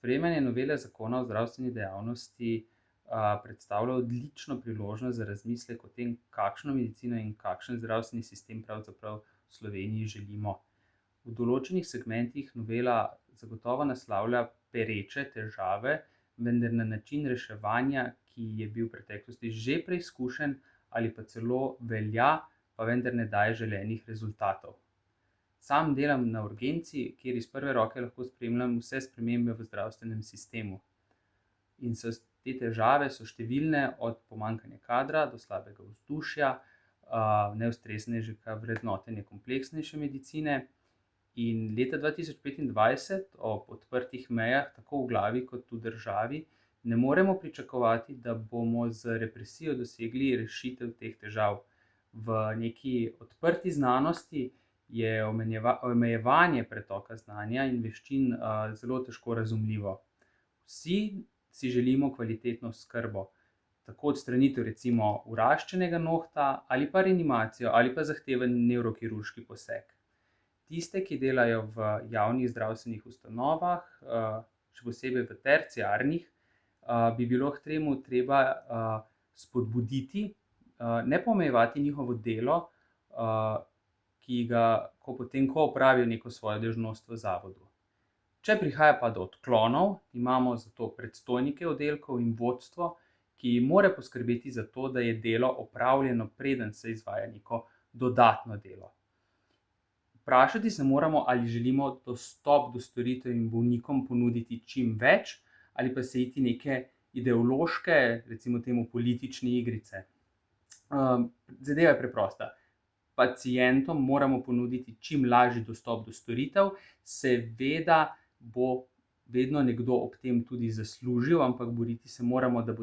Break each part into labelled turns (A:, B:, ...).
A: Sprejemanje novele zakona o zdravstveni dejavnosti predstavlja odlično priložnost za razmislek o tem, kakšno medicino in kakšen zdravstveni sistem pravzaprav v Sloveniji želimo. V določenih segmentih novela zagotovo naslavlja pereče težave, vendar na način reševanja, ki je bil v preteklosti že preizkušen ali pa celo velja, pa vendar ne daje želenih rezultatov. Sam delam na urgenci, kjer iz prve roke lahko spremljam vse spremembe v zdravstvenem sistemu. In te težave so številne, od pomanjkanja kadra do slabega vzdušja, neustreznejšega vrednotenja kompleksnejše medicine. In leta 2025 ob odprtih mejah, tako v glavi kot v državi, ne moremo pričakovati, da bomo z represijo dosegli rešitev teh težav. V neki odprti znanosti je omejevanje pretoka znanja in veščin zelo težko razumljivo. Vsi si želimo kvalitetno oskrbo, tako odstranitev recimo uraščenega nohta ali pa reanimacijo ali pa zahteven nevrokirurški poseg. Tiste, ki delajo v javnih zdravstvenih ustanovah, še posebej v terciarnih, bi bilo k temu treba spodbuditi, ne pa omejevati njihovo delo, ki ga, ko opravijo neko svojo dolžnost v zavodu. Če prihaja pa do odklonov, imamo za to predstojnike oddelkov in vodstvo, ki mora poskrbeti za to, da je delo opravljeno, preden se izvaja neko dodatno delo. Vprašati se moramo, ali želimo dostop do storitev in bolnikom ponuditi čim več, ali pa se iti neke ideološke, recimo temu politične igrice. Zadeva je preprosta. Pacientom moramo ponuditi čim lažji dostop do storitev, seveda bo vedno nekdo ob tem tudi zaslužil, ampak boriti se moramo, da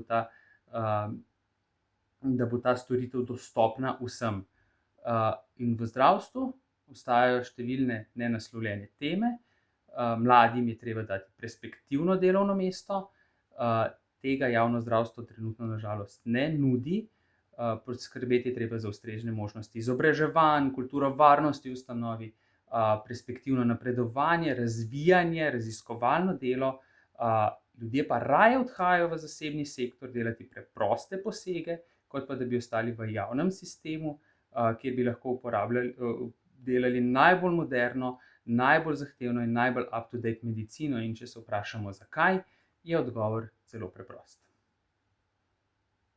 A: bo ta storitev dostopna vsem. In v zdravstvu obstajajo številne nenaslovljene teme. Mladim je treba dati perspektivno delovno mesto, tega javno zdravstvo trenutno na žalost ne nudi. Poskrbeti je treba za ustrezne možnosti izobraževanj, kulturo varnosti v ustanovi, perspektivno napredovanje, razvijanje, raziskovalno delo. Ljudje pa raje odhajajo v zasebni sektor delati preproste posege, kot pa da bi ostali v javnem sistemu, kjer bi lahko delali najbolj moderno, najbolj zahtevno in najbolj up-to-date medicino. In če se vprašamo, zakaj, je odgovor zelo preprost.